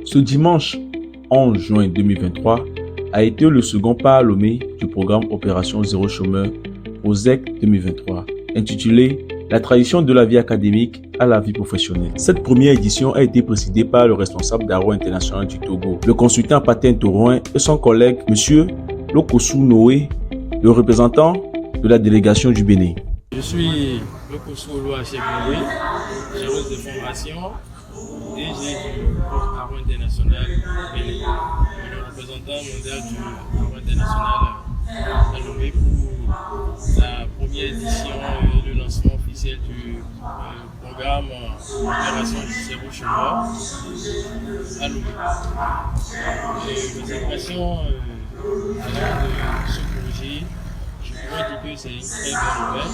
Ce dimanche 11 juin 2023 a été le second pas à Lomé du programme Opération Zéro Chômeur PROSEC 2023, intitulé « La tradition de la vie académique à la vie professionnelle ». Cette première édition a été présidée par le responsable d'Aro International du Togo, le consultant Patin Torouin et son collègue M. Lokosu Noé, le représentant de la délégation du Bénin. Je suis Lokosu Noé, géreuse de formation et j'ai du Aro International Bénin, le représentant mondial du Aro International à Lomé pour la première édition et le lancement officiel du programme Opération Zéro Chômeur à Lomé. Les impressions de ce projet, je pourrais dire que c'est une très bonne nouvelle,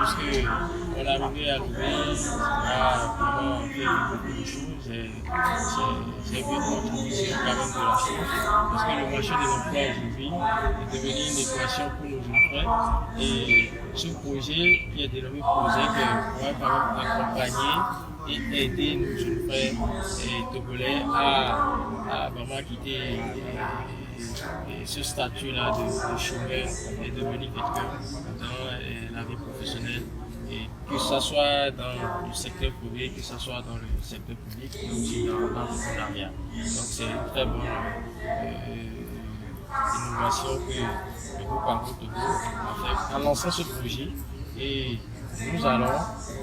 puisque on est arrivé à Lomé, on a vraiment fait beaucoup de choses. J'ai vu une contribution quand même de la chose, parce que le marché de l'emploi aujourd'hui est devenu une équation pour nos jeunes frères. Et ce projet qui est dénommé PROSEC pourra quand même accompagner et aider nos jeunes frères togolais à vraiment quitter ce statut-là de chômeur et devenir quelqu'un dans la vie professionnelle. Et que ce soit dans le secteur privé, que ce soit dans le secteur public, mais aussi dans l'entrepreneuriat. Donc c'est une très bonne innovation que le groupe Aro Togo a fait en lançant ce projet. Et nous allons,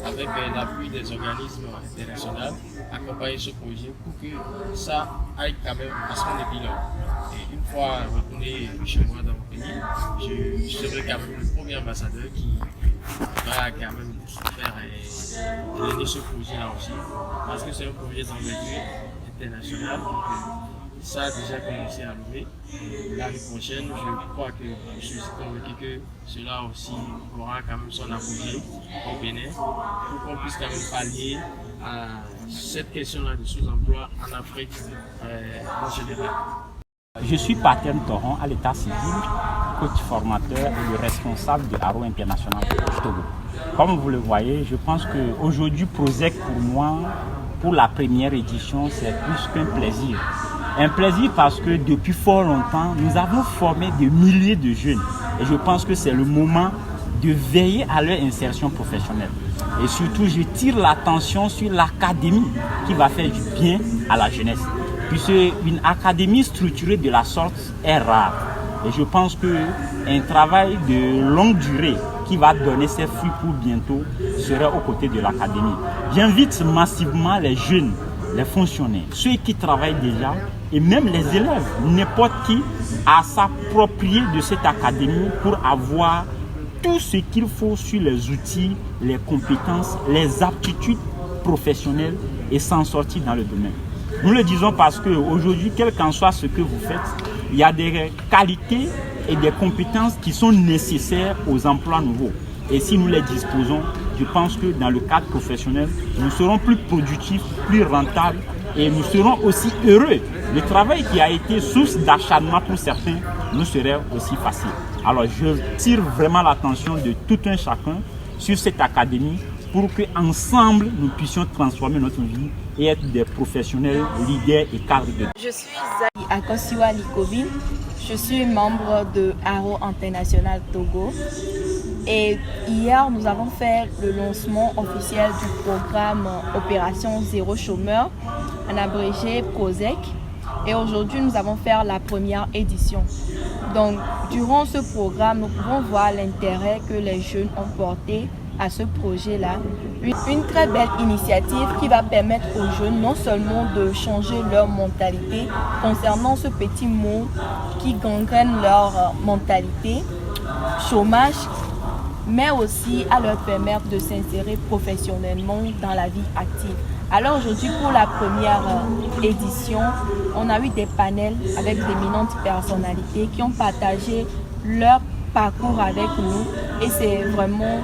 avec l'appui des organismes internationaux, accompagner ce projet pour que ça aille quand même à son épilogue. Et une fois retourné chez moi dans mon pays, je serai quand même le premier ambassadeur qui va quand même faire donner ce projet-là aussi, parce que c'est un projet d'envergure internationale. Ça a déjà commencé à lever. L'année prochaine, je crois que je suis convaincu que cela aussi aura quand même son apogée au Bénin, pour qu'on puisse quand même pallier à cette question-là de sous-emploi en Afrique en général. Je suis Patin Torouin à l'état civil, coach formateur et le responsable de Aro International Togo. Comme vous le voyez, je pense qu'aujourd'hui, PROSEC pour moi, pour la première édition, c'est plus qu'un plaisir. Un plaisir parce que depuis fort longtemps, nous avons formé des milliers de jeunes. Et je pense que c'est le moment de veiller à leur insertion professionnelle. Et surtout, je tire l'attention sur l'académie qui va faire du bien à la jeunesse. Puisque une académie structurée de la sorte est rare. Et je pense qu'un travail de longue durée qui va donner ses fruits pour bientôt serait aux côtés de l'académie. J'invite massivement les jeunes, les fonctionnaires, ceux qui travaillent déjà et même les élèves, n'importe qui, à s'approprier de cette académie pour avoir tout ce qu'il faut sur les outils, les compétences, les aptitudes professionnelles et s'en sortir dans le domaine. Nous le disons parce qu'aujourd'hui, quel qu'en soit ce que vous faites, il y a des qualités et des compétences qui sont nécessaires aux emplois nouveaux. Et si nous les disposons, je pense que dans le cadre professionnel, nous serons plus productifs, plus rentables et nous serons aussi heureux. Le travail qui a été source d'acharnement pour certains nous serait aussi facile. Alors je tire vraiment l'attention de tout un chacun sur cette académie pour qu'ensemble nous puissions transformer notre vie et être des professionnels, leaders et cadres de. Je suis Zali Akosiwa Likovine, je suis membre de Aro International Togo et hier nous avons fait le lancement officiel du programme Opération Zéro Chômeur, en abrégé PROSEC, et aujourd'hui nous avons fait la première édition. Donc durant ce programme, nous pouvons voir l'intérêt que les jeunes ont porté à ce projet-là. Une très belle initiative qui va permettre aux jeunes non seulement de changer leur mentalité concernant ce petit mot qui gangrène leur mentalité, chômage, mais aussi à leur permettre de s'insérer professionnellement dans la vie active. Alors aujourd'hui, pour la première édition, on a eu des panels avec d'éminentes personnalités qui ont partagé leur parcours avec nous et c'est vraiment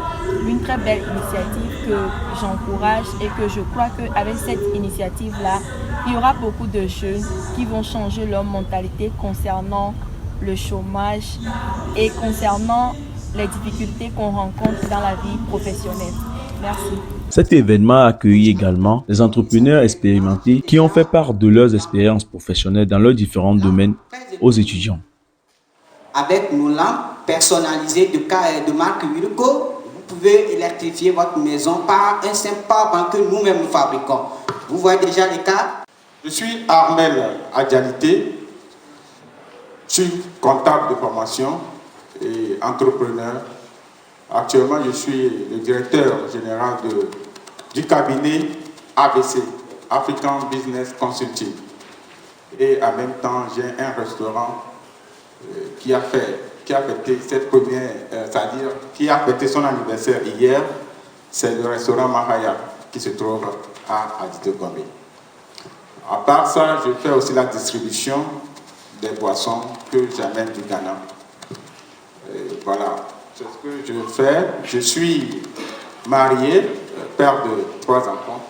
une très belle initiative que j'encourage et que je crois qu'avec cette initiative-là, il y aura beaucoup de jeunes qui vont changer leur mentalité concernant le chômage et concernant les difficultés qu'on rencontre dans la vie professionnelle. Merci. Cet événement a accueilli également des entrepreneurs expérimentés qui ont fait part de leurs expériences professionnelles dans leurs différents domaines aux étudiants. Avec nos lampes personnalisées de marque Wilco, vous pouvez électrifier votre maison par un simple powerbank que nous-mêmes nous fabriquons. Vous voyez déjà les cas. Je suis Armel Adjalité, je suis comptable de formation et entrepreneur. Actuellement, je suis le directeur général du cabinet ABC, African Business Consulting. Et en même temps, j'ai un restaurant qui a fêté cette première, c'est-à-dire qui a fêté son anniversaire hier. C'est le restaurant Mahaya qui se trouve à Adité Gombe. À part ça, je fais aussi la distribution des boissons que j'amène du Ghana. Et voilà, c'est ce que je fais. Je suis marié, père de 3 enfants.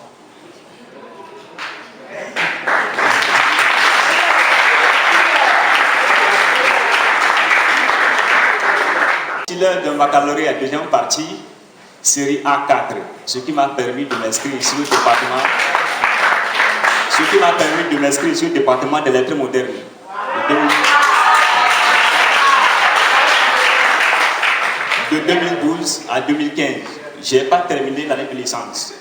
Titulaire d'un baccalauréat deuxième partie, série A4, ce qui m'a permis de m'inscrire sur le département. Ce qui m'a permis de m'inscrire sur le département des lettres modernes. De 2012 à 2015, je n'ai pas terminé l'année de licence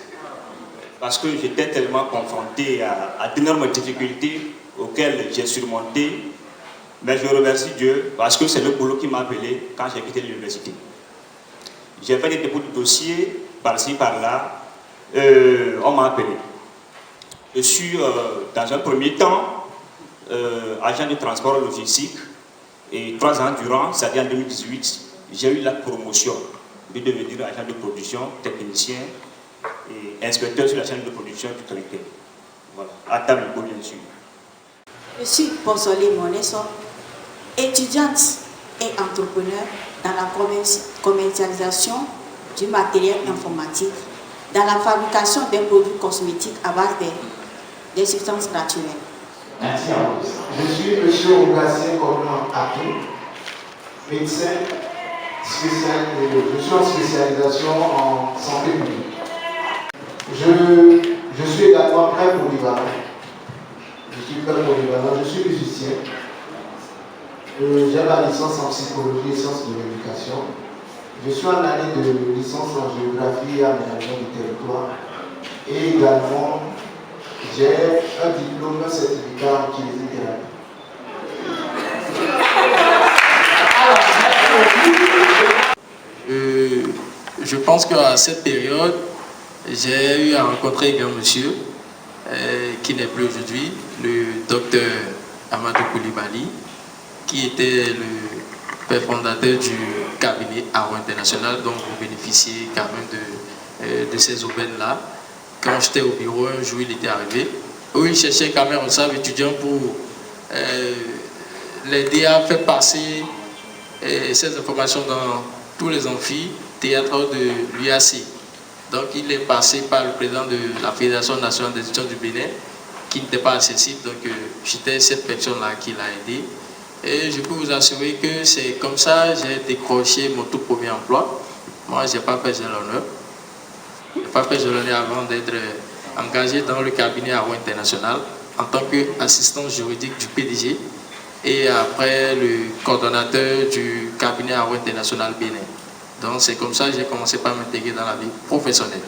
parce que j'étais tellement confronté à d'énormes difficultés auxquelles j'ai surmonté. Mais je remercie Dieu parce que c'est le boulot qui m'a appelé quand j'ai quitté l'université. J'ai fait des dépôts de dossiers par-ci, par-là. On m'a appelé. Je suis dans un premier temps agent de transport logistique et 3 ans durant, c'est-à-dire en 2018, j'ai eu la promotion de devenir agent de production, technicien et inspecteur sur la chaîne de production du collecteur. Voilà, à table bien sûr. Je suis Bonsolé Monesso, étudiante et entrepreneur dans la commercialisation du matériel informatique, dans la fabrication des produits cosmétiques à base des substances naturelles. Je suis M. Ougassé Cornan Atou, médecin spécialisé. Je suis en spécialisation en santé publique. Je suis également très polyvalent. Je suis musicien. J'ai ma licence en psychologie et sciences de l'éducation. Je suis en année de licence en géographie et aménagement du territoire. Et également, j'ai un diplôme, un certificat en kinésithérapie. Je pense qu'à cette période, j'ai eu à rencontrer un monsieur qui n'est plus aujourd'hui, le docteur Amadou Koulibaly, qui était le père fondateur du cabinet Aro International, donc vous bénéficiez quand même de ces aubaines-là. Quand j'étais au bureau, un jour, il était arrivé. Oui, il cherchait quand même un sabre étudiant pour l'aider à faire passer ces informations dans tous les amphithéâtres de l'UAC. Donc, il est passé par le président de la Fédération nationale des étudiants du Bénin, qui n'était pas accessible. Donc, j'étais cette personne-là qui l'a aidé. Et je peux vous assurer que c'est comme ça que j'ai décroché mon tout premier emploi. Moi, je n'ai pas fait l'honneur. Je n'ai pas fait l'honneur avant d'être engagé dans le cabinet Aro International en tant qu'assistant juridique du PDG et après le coordonnateur du cabinet Aro International Bénin. Donc c'est comme ça que j'ai commencé par m'intégrer dans la vie professionnelle.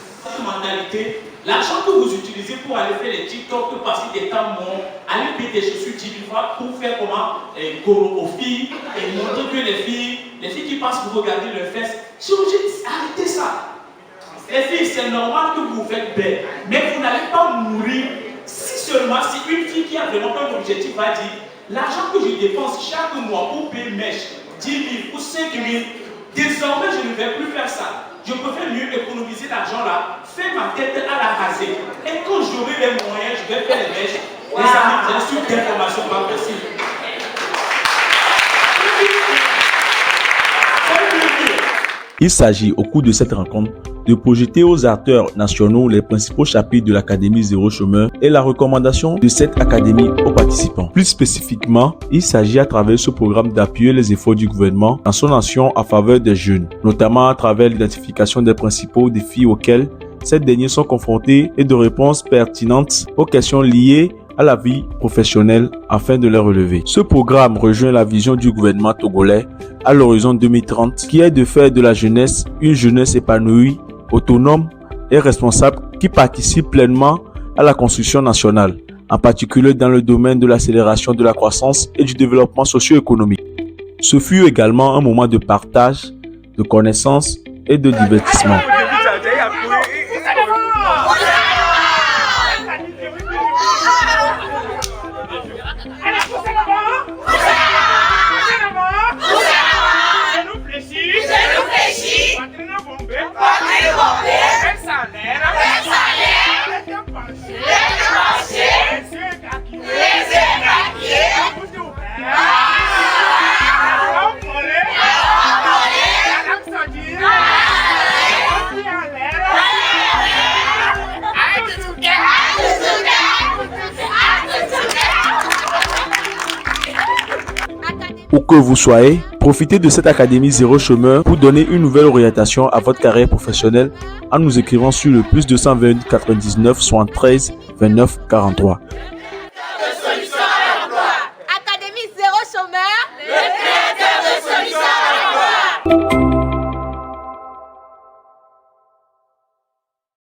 L'argent que vous utilisez pour aller faire les TikTok, que passer des temps morts, aller payer des chaussures 10 000 fois pour faire comment aux filles et montrer que les filles qui passent pour regarder leurs fesses, arrêtez ça. Les filles, c'est normal que vous vous faites belle, mais vous n'allez pas mourir si seulement si une fille qui a vraiment un objectif va dire l'argent que je dépense chaque mois pour payer mèche, 10 000 ou 5 000, désormais je ne vais plus faire ça. Je préfère mieux économiser l'argent là, faire ma tête à la raser. Et quand j'aurai les moyens, je vais faire les mèches. Les amis, bien sûr, d'informations pas possible. Il s'agit au cours de cette rencontre de projeter aux acteurs nationaux les principaux chapitres de l'Académie Zéro Chômeur et la recommandation de cette académie aux participants. Plus spécifiquement, il s'agit à travers ce programme d'appuyer les efforts du gouvernement dans son action en faveur des jeunes, notamment à travers l'identification des principaux défis auxquels ces derniers sont confrontés et de réponses pertinentes aux questions liées à la vie professionnelle afin de les relever. Ce programme rejoint la vision du gouvernement togolais à l'horizon 2030 qui est de faire de la jeunesse une jeunesse épanouie, autonome et responsable qui participe pleinement à la construction nationale, en particulier dans le domaine de l'accélération de la croissance et du développement socio-économique. Ce fut également un moment de partage, de connaissances et de divertissement. Où que vous soyez, profitez de cette Académie Zéro Chômeur pour donner une nouvelle orientation à votre carrière professionnelle en nous écrivant sur le +220 99 73 29 43.